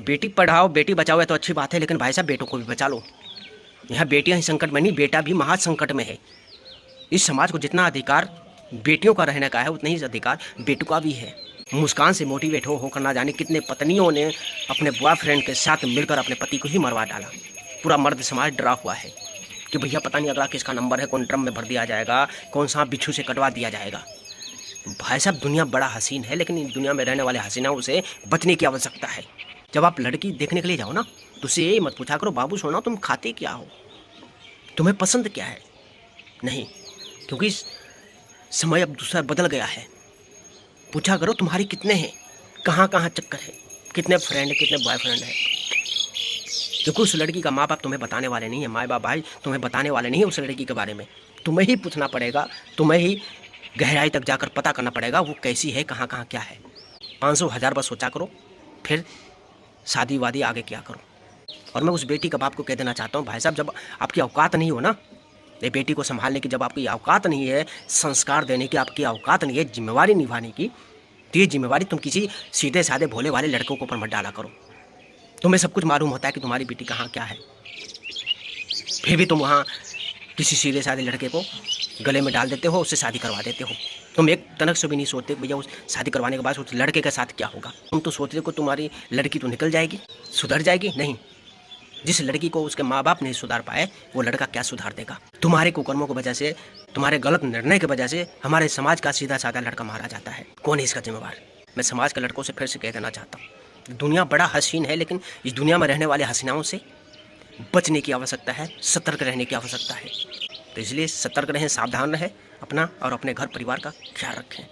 बेटी पढ़ाओ बेटी बचाओ है तो अच्छी बात है, लेकिन भाई साहब बेटों को भी बचा लो। यहाँ बेटियाँ ही संकट में नहीं, बेटा भी महा संकट में है। इस समाज को जितना अधिकार बेटियों का रहने का है उतना ही अधिकार बेटों का भी है। मुस्कान से मोटिवेट होकर ना जाने कितने पत्नियों ने अपने बॉयफ्रेंड के साथ मिलकर अपने पति को ही मरवा डाला। पूरा मर्द समाज डरा हुआ है कि भैया पता नहीं अगला किसका नंबर है, कौन ड्रम में भर दिया जाएगा, कौन सा बिच्छू से कटवा दिया जाएगा। भाई साहब दुनिया बड़ा हसीन है, लेकिन इस दुनिया में रहने वाले हसीनाओं से बचने की आवश्यकता है। जब आप लड़की देखने के लिए जाओ ना तो उसे ये मत पूछा करो बाबू सोना तुम खाते क्या हो, तुम्हें पसंद क्या है। नहीं, क्योंकि समय अब दूसरा बदल गया है। पूछा करो तुम्हारी कितने हैं, कहाँ कहाँ चक्कर है, कितने फ्रेंड कितने बॉयफ्रेंड है। क्योंकि उस लड़की का माँ बाप तुम्हें बताने वाले नहीं है, माँ बाप भाई तुम्हें बताने वाले नहीं है उस लड़की के बारे में। तुम्हें ही पूछना पड़ेगा, तुम्हें ही गहराई तक जाकर पता करना पड़ेगा वो कैसी है, कहाँ कहाँ क्या है। 500,000 बस सोचा करो, फिर शादी वादी आगे क्या करो। और मैं उस बेटी का बाप को कह देना चाहता हूँ भाई साहब, जब आपकी औकात नहीं हो ना ये बेटी को संभालने की, जब आपकी औकात नहीं है संस्कार देने की, आपकी औकात नहीं है जिम्मेवारी निभाने की, तो ये जिम्मेवारी तुम किसी सीधे साधे भोले वाले लड़कों के ऊपर मत डाला करो। तुम्हें सब कुछ मालूम होता है कि तुम्हारी बेटी कहाँ क्या है, फिर भी तुम वहाँ किसी सीधे साधे लड़के को गले में डाल देते हो, उससे शादी करवा देते हो। तुम एक तनक से भी नहीं सोचते भैया उस शादी करवाने के बाद उस लड़के के साथ क्या होगा। तुम तो सोचते हो तुम्हारी लड़की तो निकल जाएगी, सुधर जाएगी। नहीं, जिस लड़की को उसके माँ बाप नहीं सुधार पाए वो लड़का क्या सुधार देगा। तुम्हारे कुकर्मों की वजह से, तुम्हारे गलत निर्णय की वजह से हमारे समाज का सीधा साधा लड़का मारा जाता है। कौन है इसका जिम्मेवार। मैं समाज के लड़कों से फिर से कह देना चाहता हूँ, दुनिया बड़ा हसीन है, लेकिन इस दुनिया में रहने वाले हसीनाओं से बचने की आवश्यकता है, सतर्क रहने की आवश्यकता है। तो इसलिए सतर्क रहें, सावधान रहें, अपना और अपने घर परिवार का ख्याल रखें।